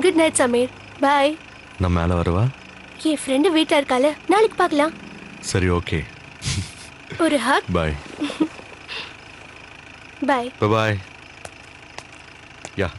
Good night Sameer. பாய். நான் மேலே வரவா? என் ஃப்ரெண்டு வீட்டில் இருக்கால, நாளைக்கு பார்க்கலாம். சரி, ஓகே. ஒரு ஹக். பாய். பாய். பாய். யா.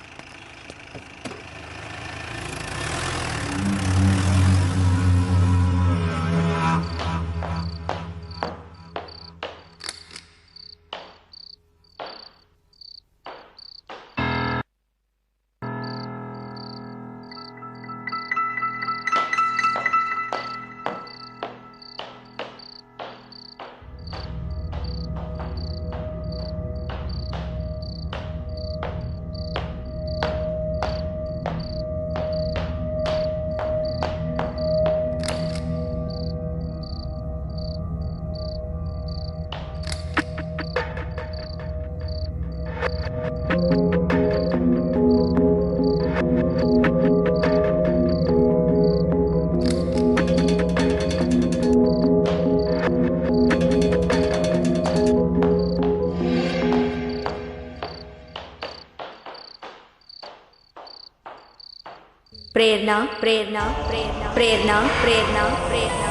प्रेरणा प्रेरणा प्रेरणा प्रेरणा प्रेरणा प्रेरणा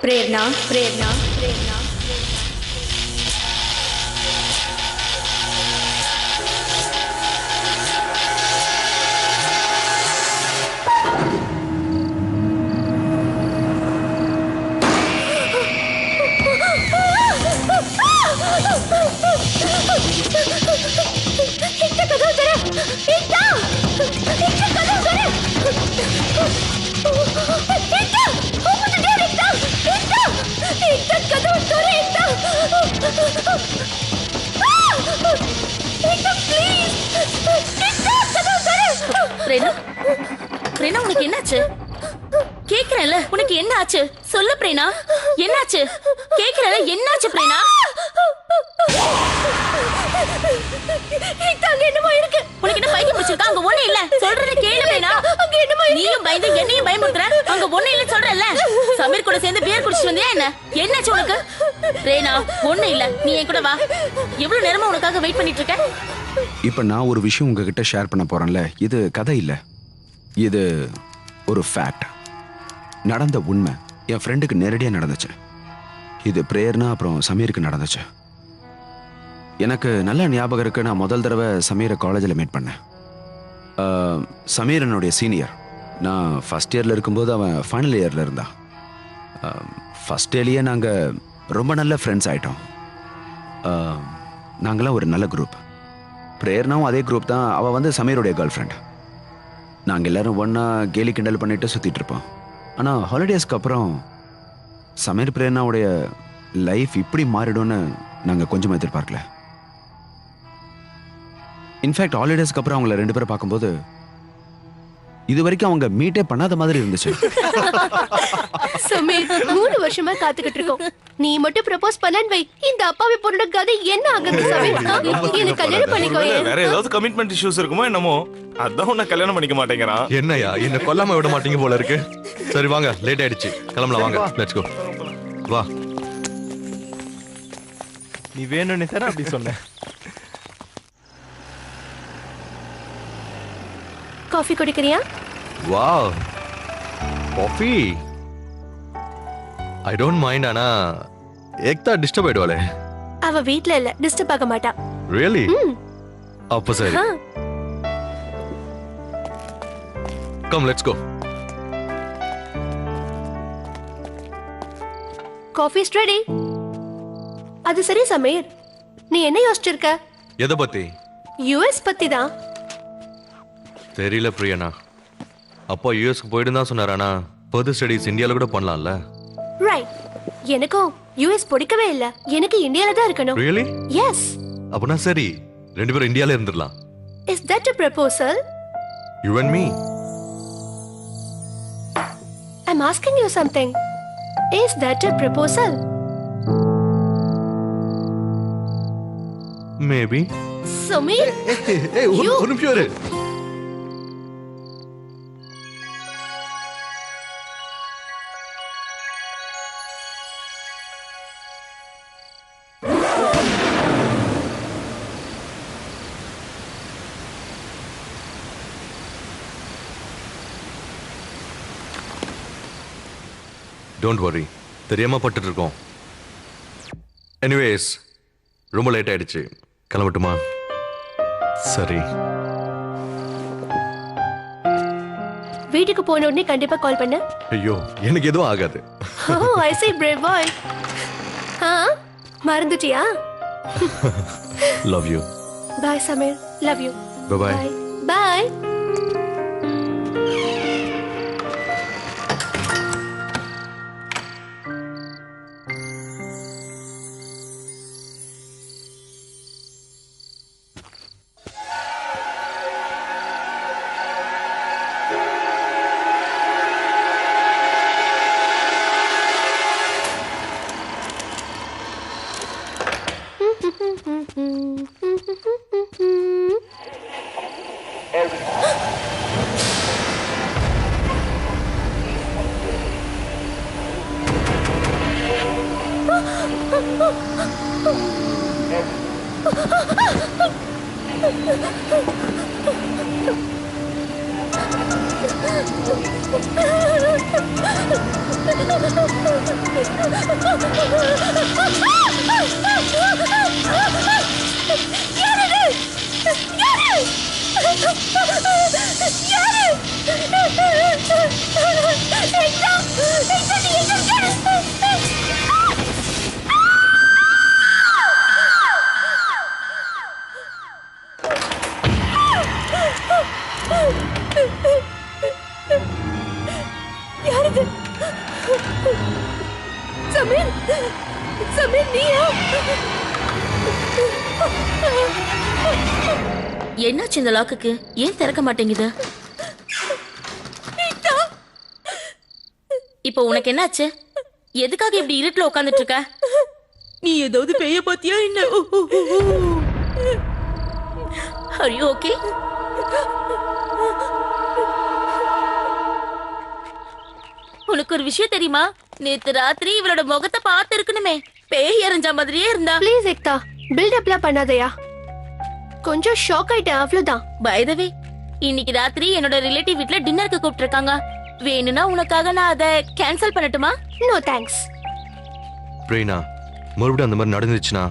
प्रेरणा प्रेरणा प्रेरणा பிரேனா, உனக்கு என்னாச்சு? கேக்குறேன்ல, உனக்கு என்ன ஆச்சு? சொல்லு பிரேனா, என்னாச்சு? கேக்குறேன்ல, என்னாச்சு பிரேனா? என்னமா இருக்கு? உனக்கு என்ன பைத்தியம் பிடிச்சிருக்கா? அங்க ஒண்ணு இல்ல, சொல்றத கேளு பிரேனா. நீயும் பயந்து என்னையும் பயமுறுத்துற. அங்க ஒண்ணு இல்ல சொல்றல. சமீர் கூட சேர்ந்து பியர் குடிச்சிட்டு வந்தியா என்ன? என்னாச்சு உனக்கு? பிரேனா, ஒண்ணு இல்ல, நீ என் கூட வா. எவ்வளவு நேரமா உனக்காக வெயிட் பண்ணிட்டு இருக்கேன். இப்ப நான் ஒரு விஷயம் உங்ககிட்ட ஷேர் பண்ண போறேன்ல, இது கதை இல்ல, இது ஒரு ஃபேக்ட். நடந்த உண்மை என் ஃப்ரெண்டுக்கு நேரடியாக நடந்துச்சு. இது பிரேரணா அப்புறம் சமீருக்கு நடந்துச்சு. எனக்கு நல்ல ஞாபகம் இருக்கு. நான் முதல் தடவை சமீரை காலேஜில் மீட் பண்ணேன். சமீர் என்னுடைய சீனியர். நான் ஃபஸ்ட் இயரில் இருக்கும்போது அவன் ஃபைனல் இயரில் இருந்தான். ஃபஸ்ட் இயர்லேயே நாங்கள் ரொம்ப நல்ல ஃப்ரெண்ட்ஸ் ஆகிட்டோம். நாங்களாம் ஒரு நல்ல குரூப். பிரேரணாவும் அதே குரூப் தான். அவள் வந்து சமீருடைய கேர்ள் ஃப்ரெண்ட். நாங்கள் எல்லோரும் ஒன்றா கேலி கிண்டல் பண்ணிட்டு சுற்றிட்டு இருப்போம். ஆனால் ஹாலிடேஸ்க்கு அப்புறம் சமீர் பிரேரணாவுடைய லைஃப் இப்படி மாறிடும்னு நாங்கள் கொஞ்சம் எதிர்பார்க்கல. இன்ஃபேக்ட் ஹாலிடேஸ்க்கு அப்புறம் அவங்கள ரெண்டு பேரும் பார்க்கும்போது இது வரைக்கும் அவங்க மீட்டே பண்ணாத மாதிரி இருந்துச்சு. சமீர், 3 வருஷமா காத்துக்கிட்டு இருக்கோம். நீ மட்டும் ப்ரப்போஸ் பண்ணன்னு வை, இந்த அப்பாவி பொண்ணோட கதை என்ன ஆகுது சமீர்? எனக்கு கல்யாணம் பண்ணிக்கோ. வேற ஏதாவது கமிட்மெண்ட் இஷ்யூஸ் இருக்குமோ என்னமோ, அதான் உன்னை கல்யாணம் பண்ணிக்க மாட்டேங்கிறான். என்னையா என்ன கொல்லாம விட மாட்டீங்க போல இருக்கு. சரி வாங்க, லேட் ஆயிடுச்சு, கிளம்பலாம் வாங்க. Let's go. வா. நீ வேணும்னு தானே அப்படி சொன்ன. காஃபி குடிக்கிறியா? Wow, coffee. I don't mind. ஆனா ஏக்தா டிஸ்டர்ப் ஆயிடுவாளே. அவ வீட்ல இல்ல, டிஸ்டர்ப் ஆக மாட்டா. ரியலி? அப்ப சரி. Come let's go. Coffee is ready. அது சரி சமீர், நீ என்ன யோசிச்சிருக்க? எதை பத்தி? யுஎஸ் பத்தி தான். தெரியல பிரியனா. அப்பா யூஎஸ்க்கு போயிட்டு தான் சொன்னாரானா ஃபர்தர் ஸ்டடீஸ் இந்தியாவில் கூட பண்ணலாம்ல. ரைட். எனக்கும் யுஎஸ் பிடிக்கவே இல்ல. எனக்கு இந்தியால தான் இருக்கணும். ரியலி? எஸ். அப்பனா சரி, ரெண்டு பேரும் இந்தியால இருந்துடலாம். Is that a proposal? You and me. I'm asking you something. Is that a proposal? Maybe. Samir, Hey, You- ஒரு நிமிஷம் இரு. டோன்ட் வரி, தெரியாம பட்டுட்டு இருக்கோம். எனிவேஸ், ரொம்ப லேட் ஆயிடுச்சு, கிளம்பட்டுமா? சரி. வீட்டுக்கு போன உடனே கண்டிப்பா கால் பண்ணு. ஐயோ, எனக்கு எதுவும் ஆகாது. Oh, I see, brave boy. மறந்துட்டியா? Love you. Bye, Samir. Love you. Bye-bye. Bye. Bye. யாரது? சமீர், சமீர் நீயா? என்னாச்சு இந்த லாக்குக்கு? ஏன் திறக்க மாட்டேங்குது? இப்போ உனக்கு என்னாச்சு? எதுக்காக இப்படி இருட்டுல உட்கார்ந்துட்டு இருக்க? நீ ஏதாவது பேய பாத்தியா என்ன? Are you okay? உனக்கு ஒரு விஷயம் தெரியுமா? நேத்து ராத்திரி இவளோட முகத்தை பார்த்து இருக்கணுமே, பேய் எறிஞ்ச மாதிரியே இருந்தா. ப்ளீஸ் ஏக்தா, பில்டப்லாம் பண்ணாதயா. கொஞ்சம் ஷாக் ஆயிட்டேன், அவ்வளவுதான். பை தி வே, இன்னைக்கு ராத்திரி என்னோட ரிலேட்டிவ் வீட்ல டின்னருக்கு கூப்பிட்டிருக்காங்க. வேணும்னா உனக்காக நான் அதை கேன்சல் பண்ணட்டுமா? No thanks. பிரேனா, மறுபடியும் அந்த மாதிரி நடந்துச்சுன்னா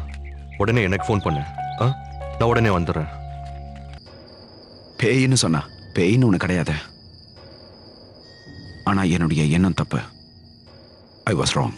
உடனே எனக்கு ஃபோன் பண்ணு. நான் உடனே வந்துடுறேன். பேயின்னு சொன்னா பேயின்னு ஒன்று கிடையாது. ஆனா என்னுடைய எண்ணம் தப்பு. I was wrong.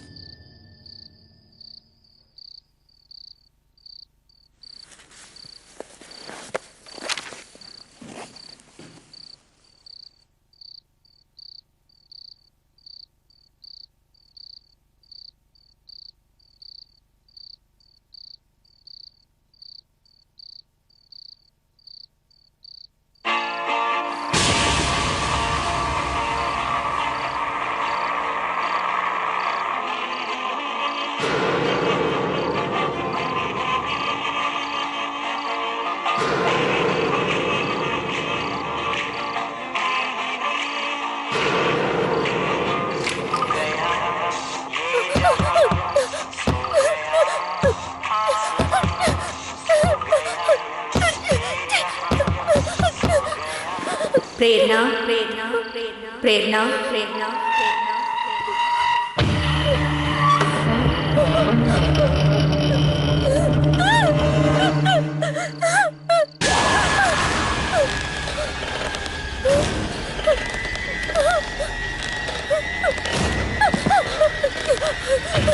प्रेरणा प्रेरणा प्रेरणा प्रेरणा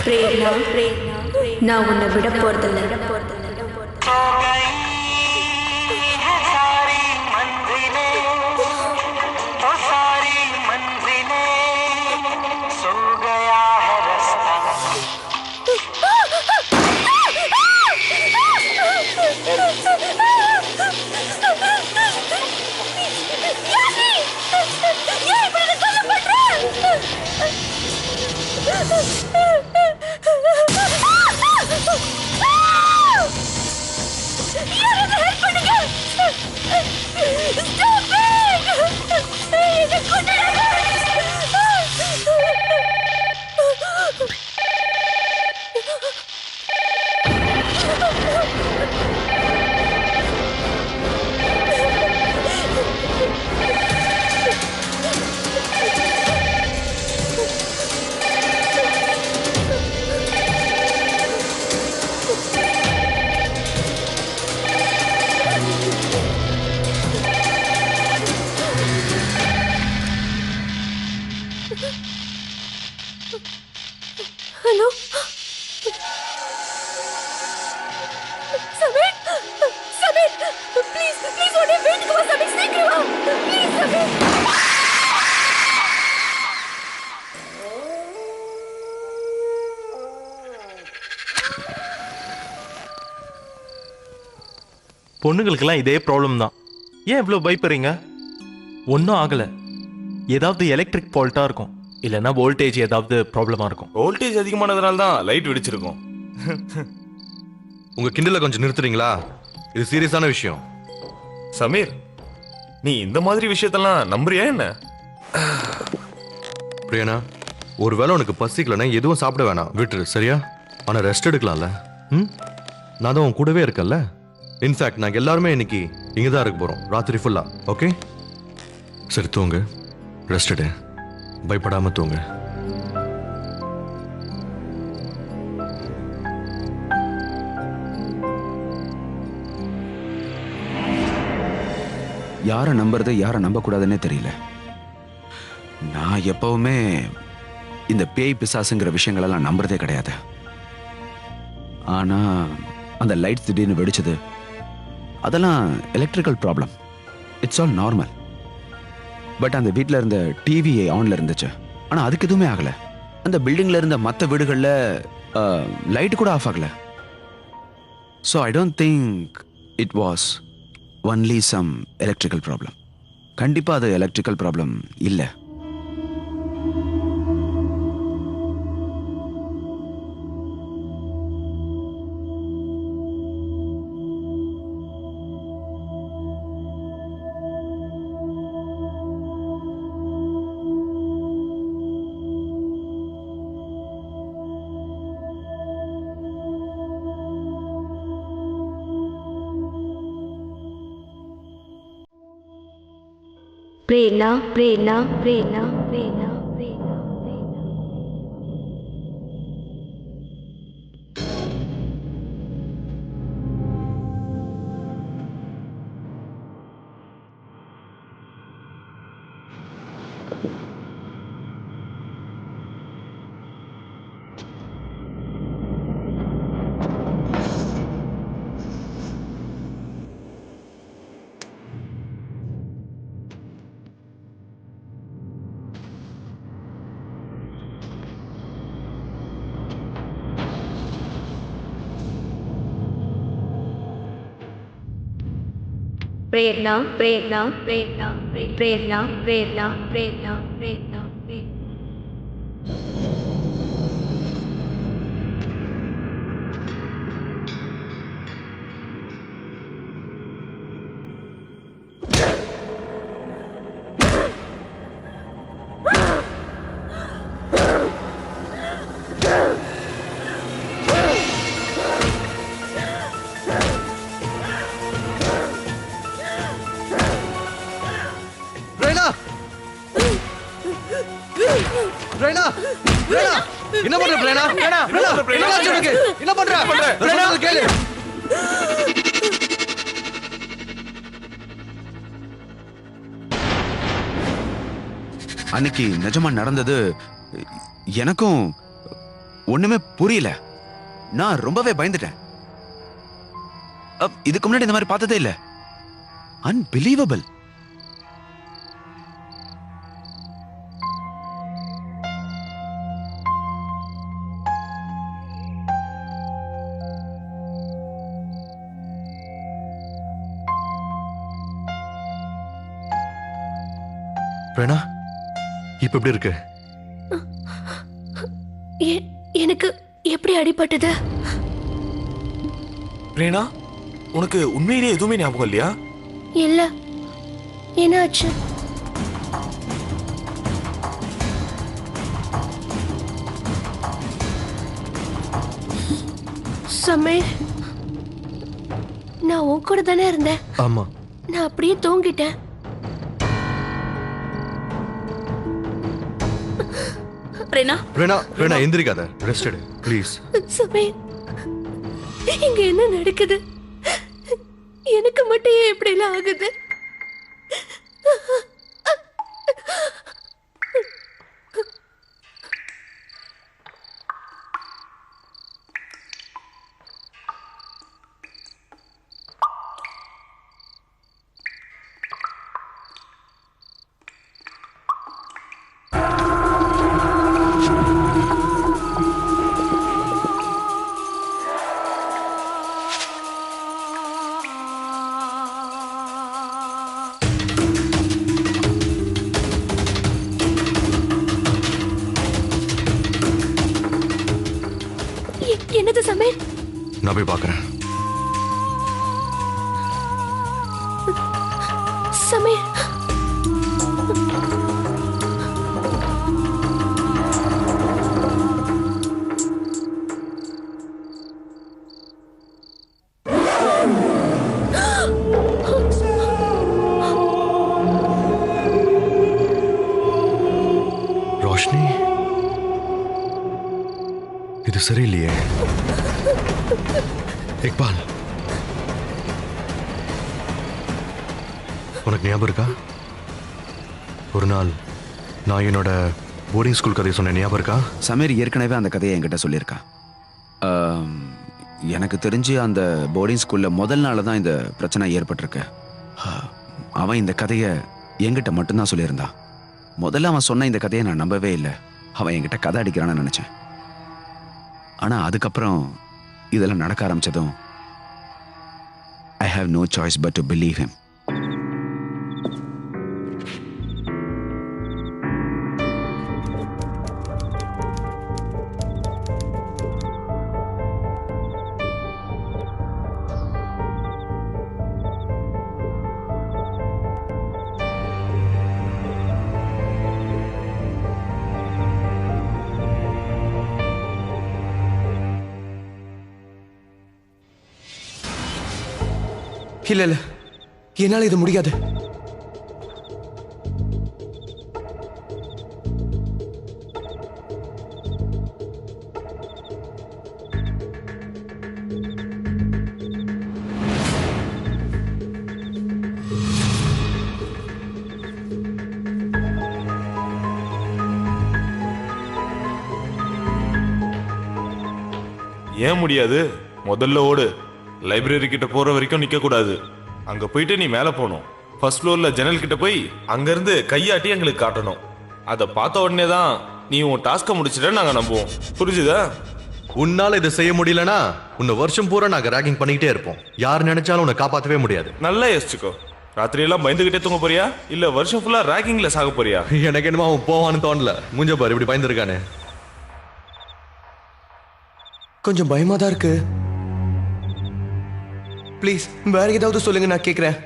प्रेरणा प्रेरणा ना उन्हें विड़ पोर्दल பொண்ணுங்களுக்கெல்லாம் இதே ப்ராப்ளம் தான். ஏன் இவ்வளோ பயப்படுறீங்க? ஒன்றும் ஆகலை. ஏதாவது எலக்ட்ரிக் ஃபால்ட்டாக இருக்கும், இல்லைன்னா வோல்டேஜ் ஏதாவது ப்ராப்ளமாக இருக்கும். வோல்டேஜ் அதிகமானதுனால தான் லைட் வெடிச்சிருக்கும். உங்க கிண்டலை கொஞ்சம் நிறுத்துறீங்களா? இது சீரியஸான விஷயம். சமீர், நீ இந்த மாதிரி விஷயத்தெல்லாம் நம்புறியா என்ன? பிரியனா, ஒருவேளை உனக்கு பசிக்கலன்னா எதுவும் சாப்பிட வேணாம், விட்டுரு சரியா? ஆனா ரெஸ்ட் எடுக்கலாம்ல. ம், நான் தான் உன் கூடவே இருக்கேன்ல. இன்ஃபேக்ட் நாங்கள் எல்லாருமே இன்னைக்கு இங்கே தான் இருக்க போகிறோம், ராத்திரி ஃபுல்லா. ஓகே, சரி தூங்கு, ரெஸ்ட் எடு, பயப்படாம தூங்கு. யாரை நம்புறது யாரை நம்பக்கூடாதுன்னே தெரியல. நான் எப்பவுமே இந்த பேய் பிசாசுங்கிற விஷயங்களெல்லாம் நம்புறதே கிடையாது. ஆனா அந்த லைட் திடீர்னு வெடிச்சது, அதெல்லாம் electrical problem. It's all normal. But அந்த வீட்டில் இருந்த டிவி ஆன்ல இருந்துச்சு, ஆனா அதுக்கு எதுவுமே ஆகல. அந்த பில்டிங்ல இருந்த மற்ற வீடுகளில் லைட் கூட ஆஃப் ஆகல. So I don't think it was only some electrical problem. கண்டிப்பா அது எலக்ட்ரிக்கல் ப்ராப்ளம் இல்லை. பிரேரணா பிரேரணா பிரேரணா பிரேரணா பிரேரணா பிரேரணா. பிரேரணா பிரேரணா பிரேரணா பிரேரணா பிரேரணா பிரேரணா பிரேரணா பிரேரணா. என்ன பண்ற பிரியனா? என்ன பண்ற கேளு. அன்னைக்கு நிஜமா நடந்தது எனக்கும் ஒண்ணுமே புரியல. நான் ரொம்பவே பயந்துட்டேன். இதுக்கு முன்னாடி இந்த மாதிரி பார்த்ததே இல்ல. அன்பிலீவபிள். பிரியனா, இப்ப எப்படி இருக்கு? எனக்கு எப்படி அடிபட்டது? பிரேனா, உனக்கு உண்மையிலேயே எதுவுமே ஞாபகம் இல்லையா? இல்ல, என்னாச்சு? சமீர், நான் உன் கூட தானே இருந்தேன். ஆமா, நான் அப்படியே தூங்கிட்டேன். பிரேனா எந்திரிக்காத, ரெஸ்ட் எடு ப்ளீஸ். சமீர், இங்க என்ன நடக்குது? எனக்கு மட்டும் ஏன் இப்படி எல்லாம் ஆகுது? சமீர் நான் போய் பார்க்கறேன். சமீர் ரோஷினி, இது சரியில்லையே. இக்பால், உனக்கு ஞாபகம் இருக்கா? ஒரு நாள் நான் என்னோட போர்டிங் ஸ்கூல் கதையை சொன்ன ஞாபகம் இருக்கா? சமீர் ஏற்கனவே அந்த கதையை என்கிட்ட சொல்லியிருக்கான். எனக்கு தெரிஞ்சு அந்த போர்டிங் ஸ்கூல்ல முதல் நாள் தான் இந்த பிரச்சனை ஏற்பட்டிருக்கு. அவன் இந்த கதையை என்கிட்ட மட்டும்தான் சொல்லியிருந்தான். முதல்ல அவன் சொன்ன இந்த கதையை நான் நம்பவே இல்லை. அவன் என்கிட்ட கதை அடிக்கிறான்னு நினைச்சேன். ஆனா அதுக்கப்புறம் இதெல்லாம் நடக்க ஆரம்பிச்சதும் I have no choice but to believe him. இல்ல இல்ல, என்னால இது முடியாது. ஏன் முடியாது? முதல்ல ஓடு. லைப்ரரி கிட்ட போற வரைக்கும் நிக்க கூடாது. அங்க போயிட்டு நீ மேல போகணும். ஃபர்ஸ்ட் ஃப்ளோர்ல ஜன்னல் கிட்ட போய் அங்க இருந்து கையாட்டி எங்களுக்கு காட்டணும். அதை பார்த்த உடனே தான் நீ உன் டாஸ்க முடிச்சிட்ட நாங்க நம்புவோம். புரிஞ்சுதா? உன்னால இதை செய்ய முடியலனா உன்னை வருஷம் பூரா நாங்க ராகிங் பண்ணிக்கிட்டே இருப்போம். யார் நினைச்சாலும் உன்னை காப்பாற்றவே முடியாது. நல்லா யோசிச்சுக்கோ. ராத்திரி எல்லாம் பயந்துகிட்டே தூங்க போறியா இல்ல வருஷம் ஃபுல்லா ராகிங்ல சாக போறியா? எனக்கு என்னமோ அவன் போவான்னு தோணல. முஞ்ச பாரு, இப்படி பயந்துருக்கானே. கொஞ்சம் பயமா தான் இருக்கு. ப்ளீஸ் வேற ஏதாவது சொல்லுங்க, நான் கேட்கிறேன்.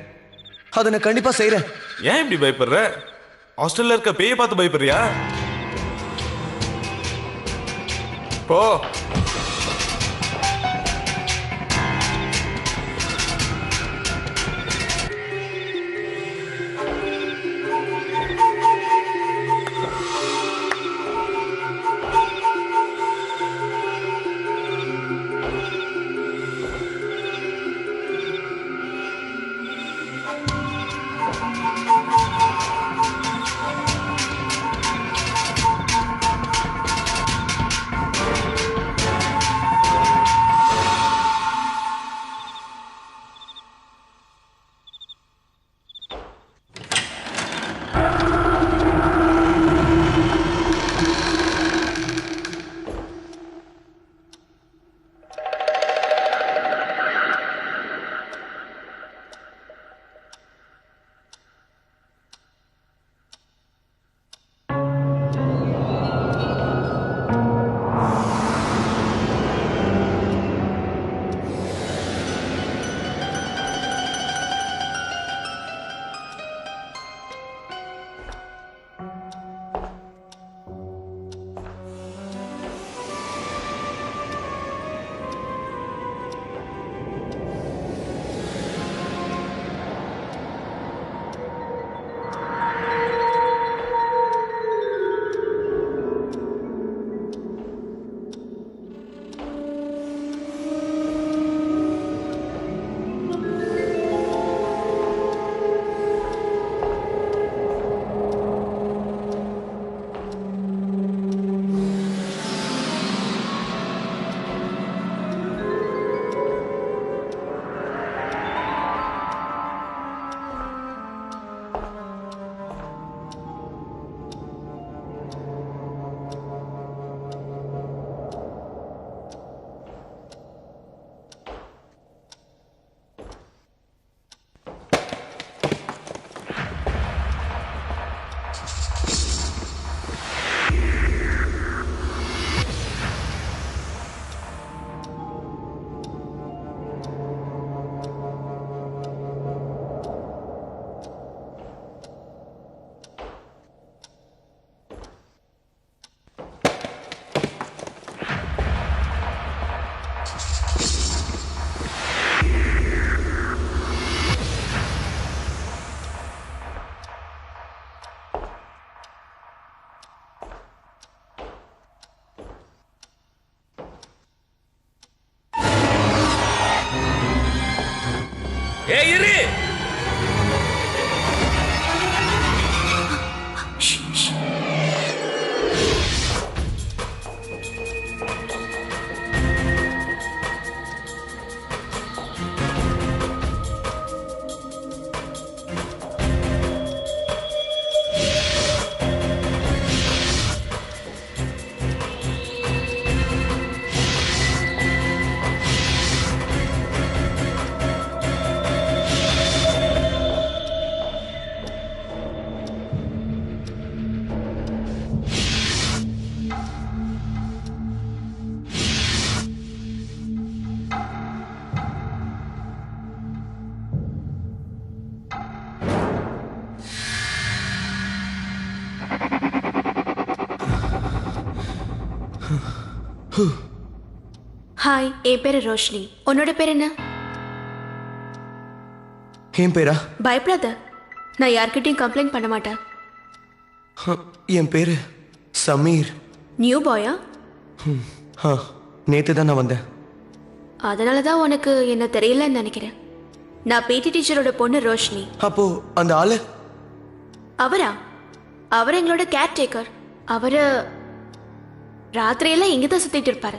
அதை நான் கண்டிப்பா செய்யறேன். ஏன் இப்படி பயப்படுற? ஹாஸ்டல்ல இருக்க பேயை பார்த்து பயப்படுறியா? போ. ஏய் இரு. ஹாய், என் பேரு ரோஷினி. உன்னோட பேர் என்ன? என் பேரா? பயப்படாத, நான் யார்கிட்டயும் கம்ப்ளைண்ட் பண்ண மாட்டேன். என் பேரு சமீர். நியூ பாயா? நேத்து தான் நான் வந்தேன். அதனால தான் உனக்கு என்ன தெரியலன்னு நினைக்கிறேன். நான் பிடி டீச்சரோட பொண்ணு ரோஷினி. அப்போ அந்த ஆளு? அவரா? அவர் எங்களோட கேர் டேக்கர். அவரு ராத்திரியெல்லாம் இங்கே தான் சுத்திட்டு இருப்பாரு.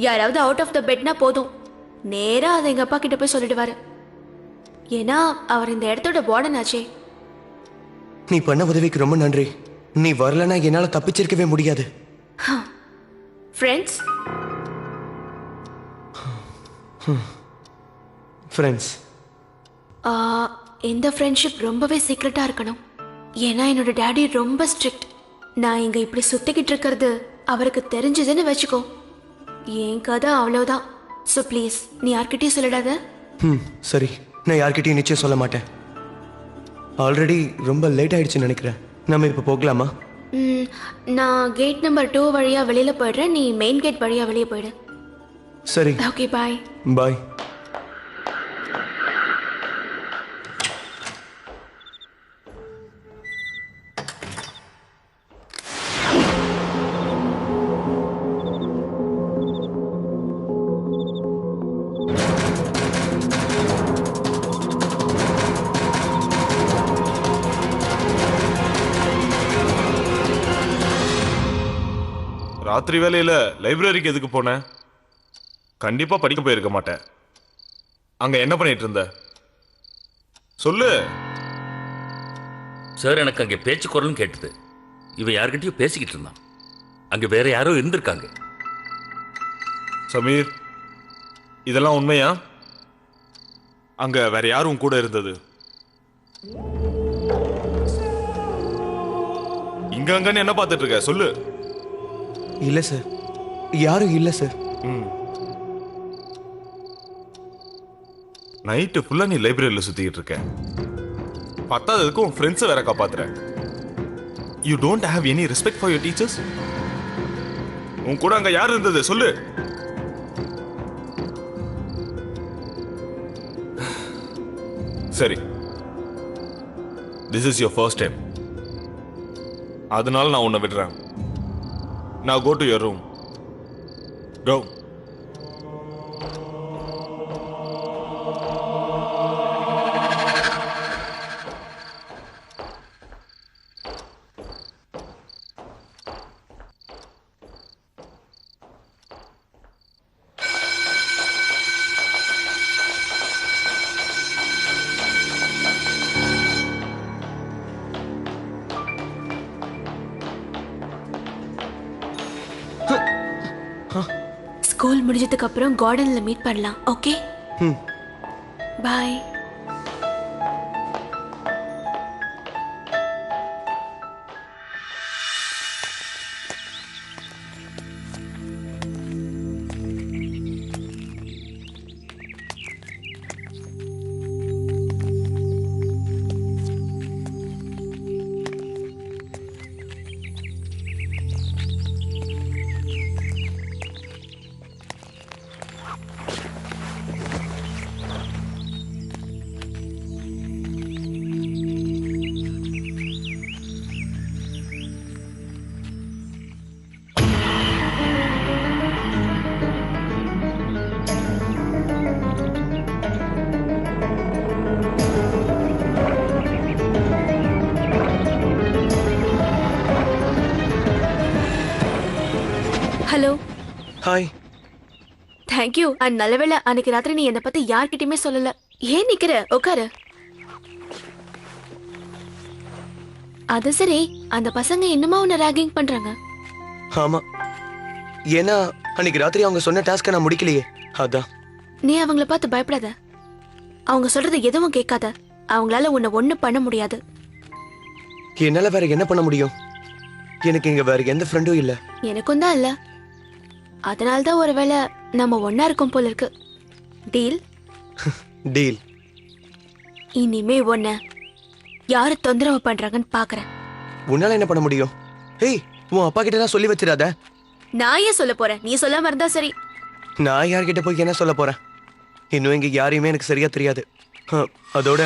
யாராவது அவுட் ஆஃப் த பெட்னா போதும், நேரா அதை எங்க அப்பா கிட்ட போய் சொல்லிடுவாரு. ஏன்னா அவர் இந்த இடத்தோட வார்டன் ஆச்சே. நீ பண்ண உதவிக்கு ரொம்ப நன்றி. நீ வரலன்னா என்னால தப்பிச்சிருக்கவே முடியாது. ஃப்ரெண்ட்ஸ்? ஃப்ரெண்ட்ஸ். இந்த ஃப்ரெண்ட்ஷிப் ரொம்பவே சீக்ரெட்டா இருக்கணும். ஏன்னா என்னோட டேடி ரொம்ப ஸ்ட்ரிக்ட். நான் இங்க இப்படி சுத்திக்கிட்டு இருக்கிறது அவருக்கு தெரிஞ்சதுன்னு வச்சுக்கோ, என் கதை அவ்வளவுதான். ஸோ ப்ளீஸ் நீ யார்கிட்டயும் சொல்லிடாத. சரி, நான் யார்கிட்டயும் நிச்சயம் சொல்ல மாட்டேன். ஆல்ரெடி ரொம்ப லேட் ஆயிடுச்சுன்னு நினைக்கிறேன். நம்ம இப்போ போகலாமா? நான் கேட் நம்பர் 2 வழியா வெளியில போயிடுறேன், நீ மெயின் கேட் வழியா வெளியே போயிடு. சரி. ஓகே, பாய். பாய். ராத்திரி வேலையில லைப்ரரிக்கு எதுக்கு போனேன்? கண்டிப்பா படிக்க போயிருக்க மாட்டேன். அங்க என்ன பண்ணிட்டு இருந்த சொல்லு. சார், எனக்கு அங்கே பேச்சு குரலும் கேட்டது. இவன் யார்கிட்டயும் பேசிக்கிட்டு இருந்தான். அங்க வேற யாரோ இருந்திருக்காங்க. சமீர், இதெல்லாம் உண்மையா? அங்க வேற யாரும் கூட இருந்தது? இங்க அங்கன்னு என்ன பார்த்துட்டு இருக்க சொல்லு. இல்ல சார், யாரும் இல்ல சார். நைட்டு ஃபுல்லா நீ லைப்ரரியில சுத்திக்கிட்டு இருக்க. பத்தாததுக்கு உன் ஃப்ரெண்ட்ஸை வேற காப்பாத்துற. You don't have any respect for your teachers. உன் கூட அங்க யார் இருந்தது சொல்லு. சரி, this is your first time. அதனால நான் உன்னை விடுறேன். Now go to your room. Go. School முடிஞ்சதுக்கு அப்புறம் கார்டன்ல மீட் பண்ணலாம். Okay, bye. Hi. Thank you. And நல்லவேளை அன்னைக்கு ராத்திரி நீ என்னை பத்தி யார்கிட்டயுமே சொல்லல. ஏன் நிக்கிற? உட்காரு. அது சரி, அந்த பசங்க இன்னுமா உன்னை ராகிங் பண்றாங்க? ஆமா, ஏன்னா அன்னைக்கு ராத்திரி அவங்க சொன்ன டாஸ்க்கை நான் முடிக்கலையே, அதான். நீ அவங்கள பார்த்து பயப்படாத. அவங்க சொல்றது எதுவும் கேட்காத. அவங்களால உன்னை ஒண்ணு பண்ண முடியாது. என்னால வேற என்ன பண்ண முடியும்? எனக்கு இங்க வேற எந்த ஃப்ரெண்டும் இல்ல. எனக்கும் தான் இல்ல. அதனால்தான் ஒருவேளை நம்ம ஒன்னா இருக்கோம் போல இருக்கு. டீல்? டீல். இனிமே ஒன்ன யாரு தொந்தரவு பண்றாங்கன்னு பாக்குறேன். உன்னால என்ன பண்ண முடியும்? ஏய், உன் அப்பா கிட்ட தான் சொல்லி வச்சிடாத. நான் ஏன் சொல்ல போறேன்? நீ சொல்லாம இருந்தா சரி. நான் யார்கிட்ட போய் என்ன சொல்ல போறேன்? இன்னும் இங்க யாரையுமே எனக்கு சரியா தெரியாது. அதோட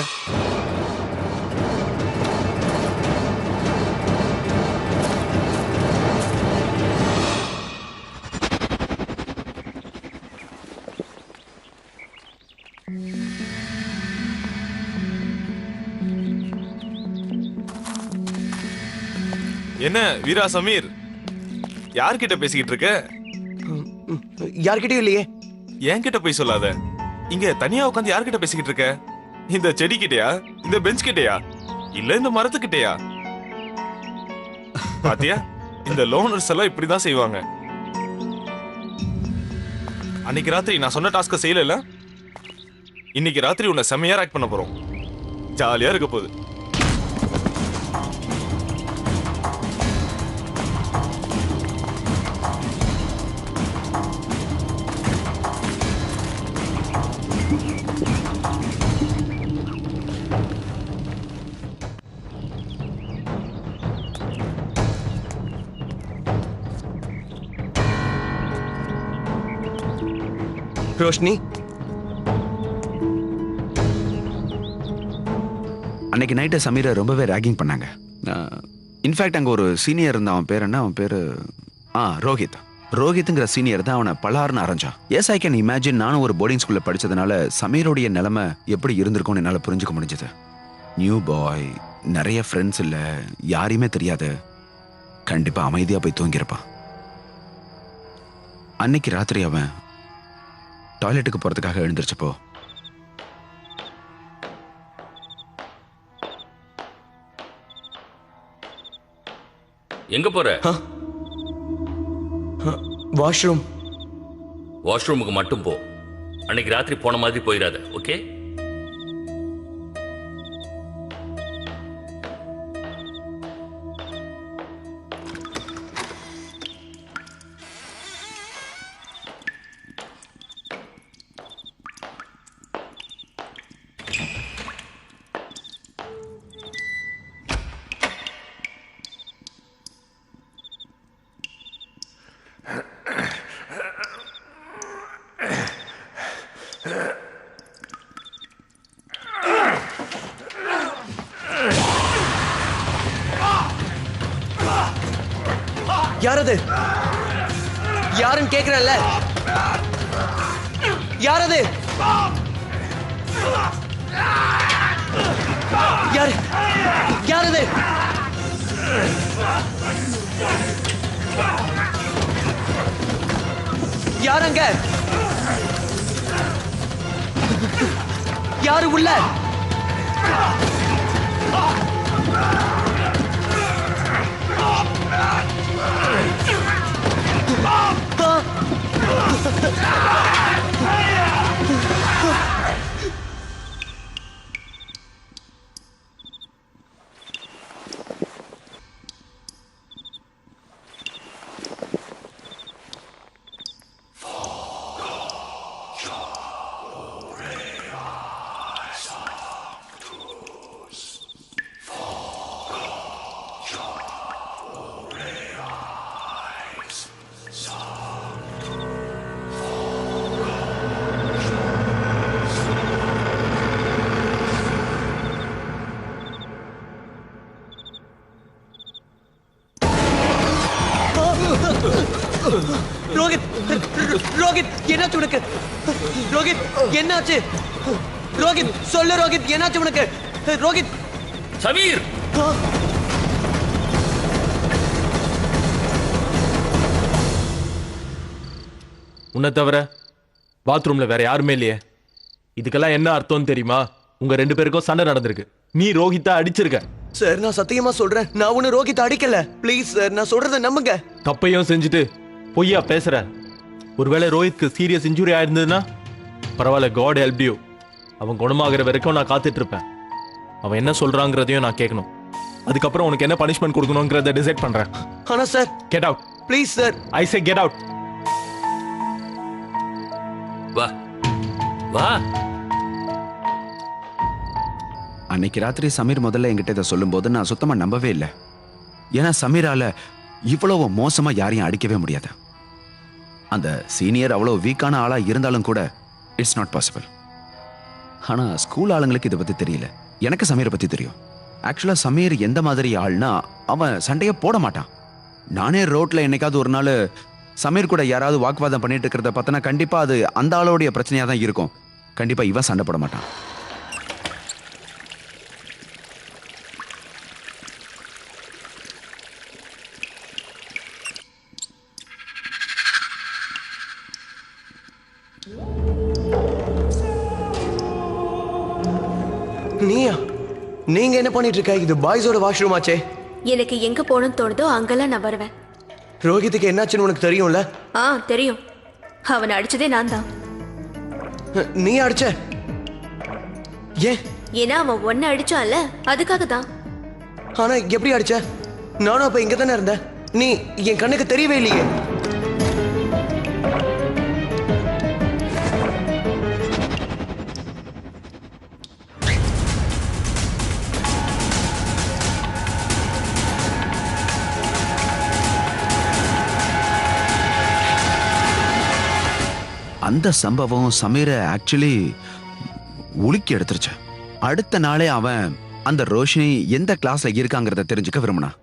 என்ன வீரா சமீர், யார்கிட்ட பேசிக்கிட்டு இருக்க? யார்கிட்டயும் இல்லையே. என்கிட்ட போய் சொல்லாத. இங்க தனியா உட்காந்து யார்கிட்ட பேசிக்கிட்டு இருக்க? இந்த செடி கிட்டயா, இந்த பெஞ்ச் கிட்டயா, இல்ல இந்த மரத்துக்கிட்டயா? பாத்தியா, இந்த லோனர்ஸ் எல்லாம் இப்படிதான் செய்வாங்க. அன்னைக்கு ராத்திரி நான் சொன்ன டாஸ்க செய்யல. இன்னைக்கு ராத்திரி உன்னை செமையா ஆக்ட் பண்ண போறோம். ஜாலியா இருக்க போகுது. ரோஷினி, அன்னைக்கு நைட்டு சமீரை ரொம்பவே ராகிங் பண்ணாங்க. இன்ஃபேக்ட் அங்கே ஒரு சீனியர் இருந்தான். அவன் பேர் என்ன? அவன் பேர் ரோஹித். ரோஹித்ங்கிற சீனியர் தான் அவனை பலார்னு அரைஞ்சான். Yes, I can imagine. நானும் ஒரு போர்டிங் ஸ்கூலில் படித்ததுனால சமீரோடைய நிலைமை எப்படி இருந்திருக்கும்னு என்னால் புரிஞ்சுக்க முடிஞ்சது. நியூ பாய், நிறைய ஃப்ரெண்ட்ஸ் இல்லை, யாரையுமே தெரியாது. கண்டிப்பாக அமைதியாக போய் தூங்கியிருப்பான். அன்னைக்கு ராத்திரி அவன் டாய்லெட்டுக்கு போகிறதுக்காக எழுந்திருச்சப்போ எங்க போற? வாஷ்ரூம். வாஷ்ரூமுக்கு மட்டும் போ. அன்னைக்கு ராத்திரி போன மாதிரி போயிடாத. ஓகே? யாரது? யாருன்னு கேக்குறல்ல? யாரது? யாரு? யாரது? யாரங்க? யாரு உள்ள? ரோஹித், ரோஹித் என்னாச்சு உனக்கு? ரோஹித் என்னாச்சு? ரோஹித் சொல்லு. ரோஹித் என்னாச்சு உனக்கு? ரோஹித். சமீர், உன்னை தவிர பாத்ரூம்ல வேற யாருமே இல்லையே. இதுக்கெல்லாம் என்ன அர்த்தம் தெரியுமா? உங்க 2 பேருக்கும் சண்டை நடந்திருக்கு. நீ ரோஹிதா அடிச்சிருக்க. சார் நான் சத்தியமா சொல்றேன், நான் ஒண்ணு ரோஹித் அடிக்கல. ப்ளீஸ் சார், நான் சொல்றதை நம்புங்க. தப்பையும் செஞ்சுட்டு பொய்யா பேசுற. ஒருவேளை ரோஹித்க்கு சீரியஸ் இன்ஜுரி ஆயிருந்ததுன்னா பரவாயில்ல, காட் ஹெல்ப் யூ. அவன் குணமாகிற வரைக்கும் நான் காத்துட்டு இருப்பேன். அவன் என்ன சொல்றாங்கிறதையும் நான் கேட்கணும். அதுக்கப்புறம் உனக்கு என்ன பனிஷ்மெண்ட் கொடுக்கணுங்கிறத டிசைட் பண்றேன். ஆனா sir, get out please sir. I say get out. வா வா. அன்னைக்கு ராத்திரி சமீர் முதல்ல என்கிட்ட இதை சொல்லும்போது நான் சுத்தமா நம்பவே இல்லை. ஏன்னா சமீரால இவ்வளவு மோசமா யாரையும் அடிக்கவே முடியாது. அந்த சீனியர் அவ்வளவு வீக்கான ஆளா இருந்தாலும் கூட இட்ஸ் நாட் பாசிபிள். ஆனா ஸ்கூல் ஆளுங்களுக்கு இதை பத்தி தெரியல. எனக்கு சமீரை பத்தி தெரியும். ஆக்சுவலா சமீர் எந்த மாதிரி ஆள்னா அவன் சண்டையை போட மாட்டான். நானே ரோட்ல என்னைக்காவது ஒரு நாள் சமீர் கூட யாராவது வாக்குவாதம் பண்ணிட்டு இருக்கிறத பார்த்தனா கண்டிப்பா அது அந்த ஆளோடைய பிரச்சனையா தான் இருக்கும். கண்டிப்பா இவன் சண்டை போட மாட்டான். நீயா? நீங்க என்ன பண்ணிட்டு இருக்க? இது பாய்ஸோட வாஷ்ரூம் ஆச்சே. எனக்கு எங்க போகணும்னு தோணுதோ அங்கெல்லாம் நான் வருவேன். ரோஹித்துக்கு என்னாச்சுன்னு உனக்கு தெரியும்ல? தெரியும். அவனை அடிச்சதே நான் தான். நீ அடிச்ச? ஏன்? ஏன்னா அவன் ஒன்ன அடிச்சான்ல, அதுக்காக தான். ஆனா எப்படி அடிச்ச? நானும் அப்ப இங்க தானே இருந்தேன். நீ என் கண்ணுக்கு தெரியவே இல்லையே. அந்த சம்பவம் சமீரை ஆக்சுவலி உலுக்கி எடுத்துருச்சு. அடுத்த நாளே அவன் அந்த ரோஷினி எந்த கிளாஸ்ல இருக்காங்கிறத தெரிஞ்சுக்க விரும்பினான்.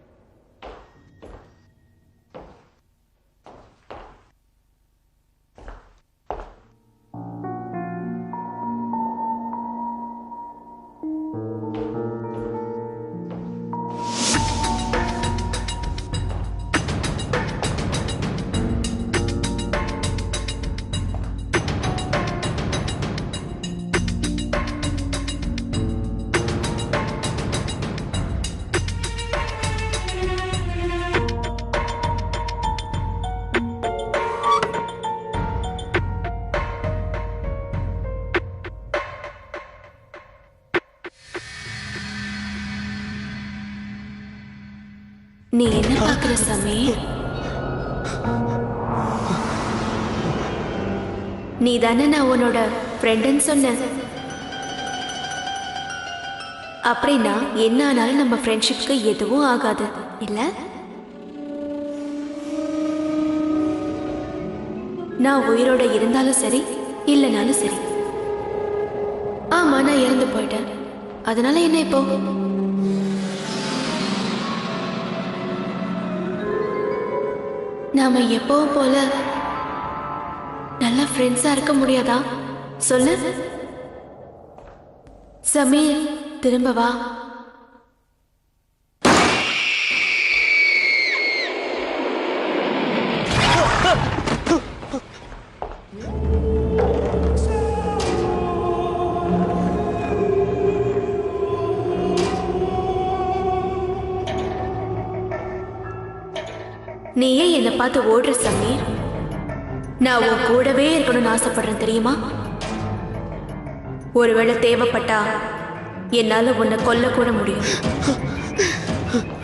நீ என்ன பாக்குற சமீர்? நீ தானே நான் உன்னோட ஃப்ரெண்டுன்னு சொன்ன. அப்படின்னா என்ன ஆனாலும் நம்ம ஃப்ரெண்ட்ஷிப்க்கு எதுவும் ஆகாது இல்ல? நான் உயிரோட இருந்தாலும் சரி இல்லைனாலும் சரி. ஆமா, நான் இறந்து போயிட்டேன். அதனால என்ன இப்போ? நாம எப்பவும் போல நல்ல ஃப்ரெண்ட்ஸா இருக்க முடியாதா? சொல்லு சமீர், திரும்ப வா. நீ ஏன் என்னை பார்த்து ஓடுற சமீர்? நான் உன் கூடவே இருக்கணும்னு ஆசைப்படுறேன் தெரியுமா? ஒருவேளை தேவைப்பட்டா என்னால உன்னை கொல்ல கூட முடியும்.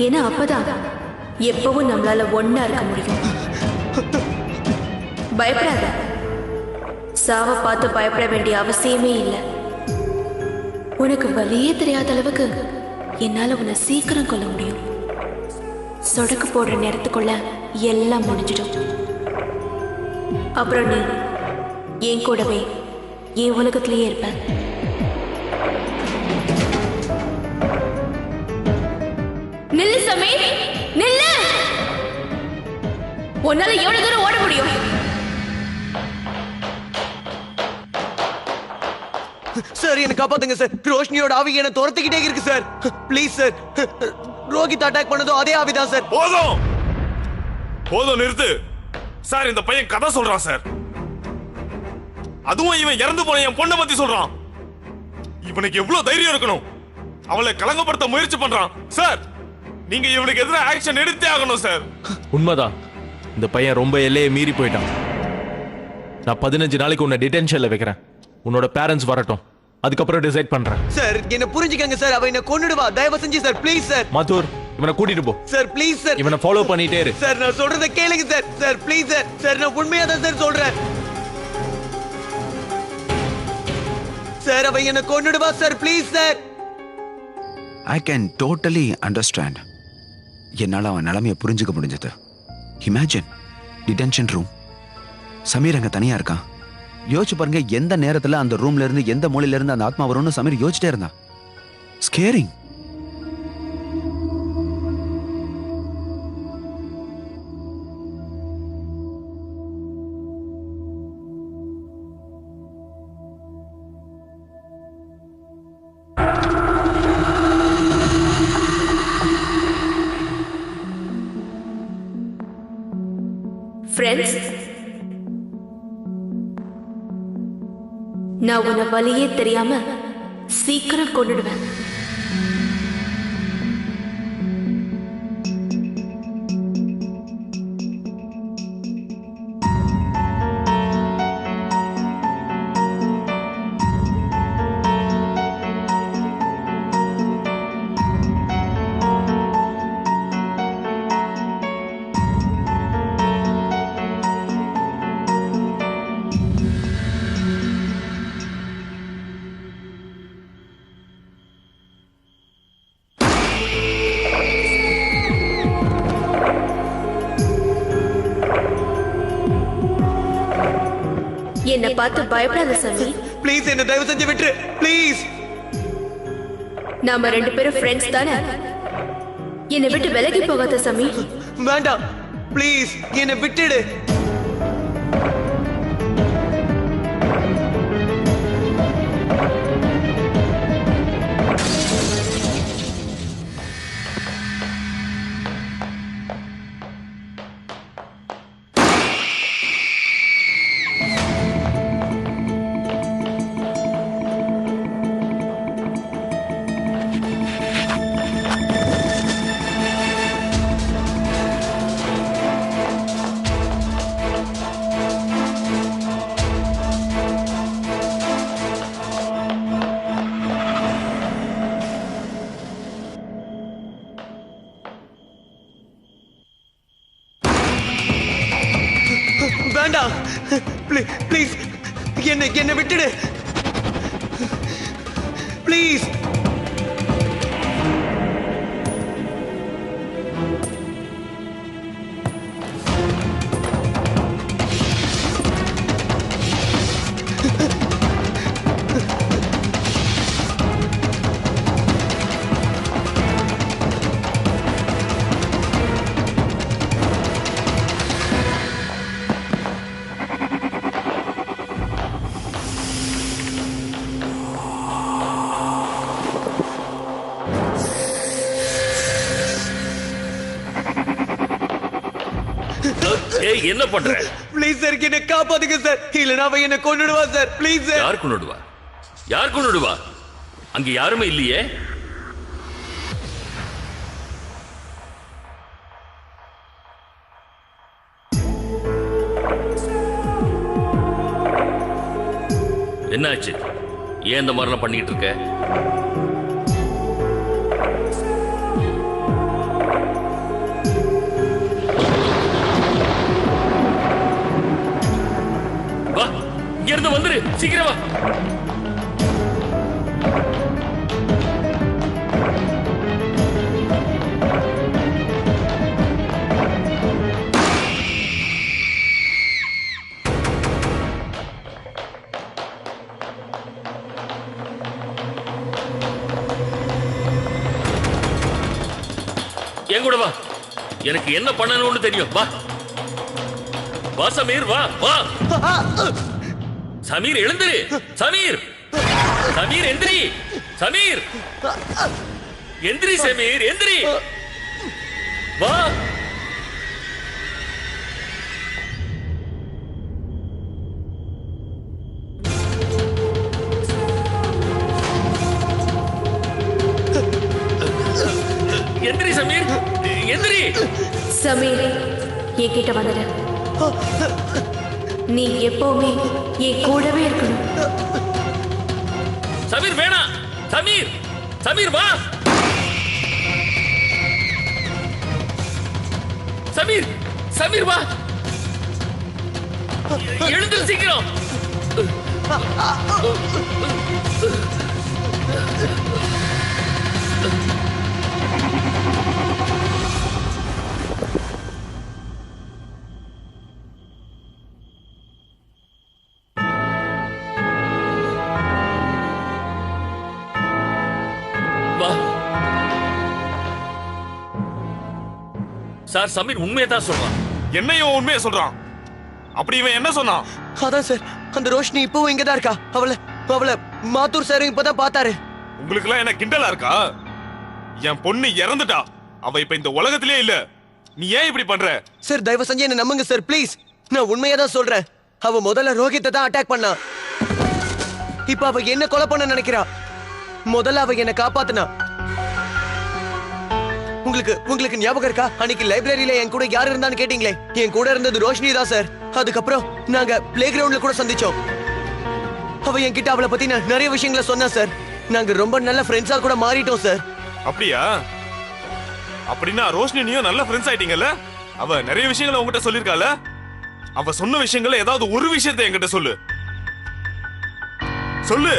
ஏன்னா அப்பதான் எப்பவும் நம்மளால ஒன்னா இருக்க முடியும். பயப்படாத. சாவை பார்த்து பயப்பட வேண்டிய அவசியமே இல்லை. உனக்கு வலியே தெரியாத அளவுக்கு என்னால உன்னை சீக்கிரம் கொல்ல முடியும். சொடக்கு போடுற நேரத்துக்குள்ள எல்லாம் முடிஞ்சிடும். அப்புறம் நீ என் கூடவே என் உலகத்திலேயே இருப்ப. நில்லு சமீர், நில்லு. உன்னால எவ்வளவு தூரம் ஓட முடியும்? சார் என்ன காப்பாத்துங்க சார். ரோஷினியோட ஆவி என்ன துரத்திக்கிட்டே இருக்கு sir. Please sir. Rohit attack பண்ணதோ அதே ஆவிதான் சார். போதும் போதும், நிறுத்து சார். இந்த பையன் கதை சொல்றான் சார். அதுவும் இவன் இறந்து போன என் பொண்ணை பத்தி சொல்றான். இவனுக்கு எவ்வளவு தைரியம் இருக்கணும்? அவளை கலங்கப்படுத்த முயற்சி பண்றான். சார், நீங்க இவனுக்கு எதிராக ஆக்ஷன் எடுத்தே ஆகணும் சார். உண்மைதான், இந்த பையன் ரொம்ப எல்லையை மீறி போயிட்டான். நான் 15 நாளைக்கு உன்னை டிடென்ஷன்ல வைக்கிறேன். உன்னோட பேரண்ட்ஸ் வரட்டும், அதுக்கப்புறம் டிசைட் பண்றேன். சார் என்ன புரிஞ்சுக்கங்க சார், அவ என்ன கொன்னுடுவா. தயவு செஞ்சு சார், ப்ளீஸ் சார். மாத்தூர், இவனை கூட்டிட்டு போ சார், ப்ளீஸ் சார். இவனை ஃபாலோ பண்ணிட்டே இரு. சார் நான் சொல்றத கேளுங்க sir. Sir please sir. Sir நான் உண்மையா தான் சார் சொல்றேன். சார் அவ என்ன கொன்னுடுவா sir, please sir. I can totally understand. என்னால அவன் நிலைமையை புரிஞ்சுக்க முடிஞ்சது. இமேஜின் டிடென்ஷன் ரூம், சமீர் அங்க தனியா இருக்கான். யோசிச்சு பாருங்க, எந்த நேரத்துல அந்த ரூம்ல இருந்து எந்த மூலையில இருந்து அந்த ஆத்மா வரும்னு சமீர் யோசிச்சிட்டே இருந்தான். ஸ்கேரிங். ஃப்ரெண்ட்ஸ், நான் உன்னை வழியே தெரியாம சீக்கிரம் கொண்டுடுவேன். என்னை பார்த்து பயப்படாத சமீர். ப்ளீஸ் என்ன தயவு செஞ்சு விட்டுரு, ப்ளீஸ். நாம 2 பேரும் ஃப்ரெண்ட்ஸ் தானே. என்னை விட்டு விலகி போகாத சமீர். வேண்டாம், ப்ளீஸ் என்னை விட்டுடு. வேண்டாம், ப்ளீஸ் என்னை விட்டுடு, ப்ளீஸ். ஏய், என்ன பண்ற? ப்ளீஸ் சார், என்ன காப்பாத்துங்க சார், இல்லனா அவ என்ன கொன்னுடுவா சார், ப்ளீஸ் சார். யார் கொன்னுடுவா? யார் கொன்னுடுவா? அங்க யாருமே இல்லையே. என்னாச்சு? ஏன் இந்த மாதிரிலாம் பண்ணிட்டு இருக்க? வா, இங்க இருந்து வந்துரு, சீக்கிரம் வா. என் கூட வா, எனக்கு என்ன பண்ணணும்னு தெரியும். வா வா சமீர், வா வா. சமீர் எழுந்திரு. சமீர், சமீர் எந்திரி. சமீர் எந்திரி. சமீர் எந்திரி. வா. சமீர் எந்திரி. சமீர் என்கிட்ட வந்துடு. நீ எப்பவுமே என் கூடவே இருக்கணும். சமீர் வேணாம். சமீர் சமீர் வா. சமீர் சமீர் வா. எழுந்திரு சீக்கிரம். வா. சார் சமீர் உண்மையை தான் சொல்றான். என்னையும் உண்மையை சொல்றான். அப்படி இவன் என்ன சொன்னான்? அதான் சார், அந்த ரோஷினி இப்பவும் இங்கதான் இருக்கா. அவளை அவளை மாத்தூர் சாரும் இப்பதான் பார்த்தாரு. உங்களுக்கு எல்லாம் என்ன கிண்டலா இருக்கா? என் பொண்ணு இறந்துட்டா. அவ இப்ப இந்த உலகத்திலே இல்ல. நீ ஏன் இப்படி பண்ற? சார் தயவு செஞ்சு என்ன நம்புங்க சார் ப்ளீஸ். நான் உண்மையா தான் சொல்றேன். அவ முதல்ல ரோஹித்தை தான் அட்டாக் பண்ணா. இப்ப அவ என்ன கொலை பண்ண நினைக்கிறா. முதல்ல அவ என்ன காப்பாத்துனா. உங்களுக்கு ஞாபகம் இருக்கா? அன்னைக்கு லைப்ரரியில என் கூட யார் இருந்தான்னு கேட்டீங்களே, என் கூட இருந்தது ரோஷினி தான் சார். அதுக்கப்புறம் நாங்க பிளே கிரவுண்ட்ல கூட சந்திச்சோம். அவ என்கிட்ட அவளை பத்தி நிறைய விஷயங்களை சொன்னா சார். நாங்க ரொம்ப நல்ல ஃப்ரெண்ட்ஸா கூட மாறிட்டோம் சார். அப்படியா? அப்படின்னா ரோஷினியும் நல்ல ஃப்ரெண்ட்ஸ் ஆயிட்டீங்கல்ல? அவ நிறைய விஷயங்களை உங்ககிட்ட சொல்லிருக்கால. அவ சொன்ன விஷயங்களை ஏதாவது ஒரு விஷயத்தை என்கிட்ட சொல்லு. சொல்லு.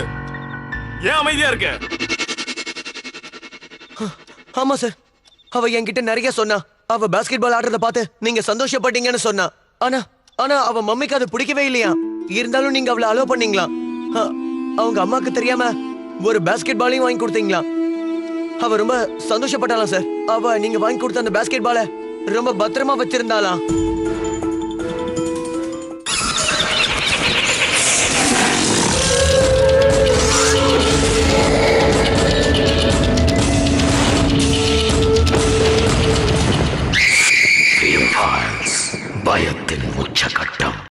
ஏன் அமைதியா இருக்க? ஆமா சார், அவ என்கிட்ட நிறைய சொன்னா. அவ பாஸ்கெட் பால் ஆடுறத பார்த்து நீங்க சந்தோஷப்பட்டீங்கன்னு சொன்னா. ஆனா அவ மம்மிக்கு அது பிடிக்கவே இல்லையா. இருந்தாலும் நீங்க அவளை அலோ பண்ணீங்களா? அவங்க அம்மாக்கு தெரியாம ஒரு பாஸ்கெட் பாலையும் வாங்கி கொடுத்தீங்களா? அவ ரொம்ப சந்தோஷப்பட்டாலாம் சார். அவ நீங்க வாங்கி கொடுத்த அந்த பாஸ்கெட் பாலை ரொம்ப பத்திரமா வச்சிருந்தாலாம். பயத்தின் உச்சகட்டம்.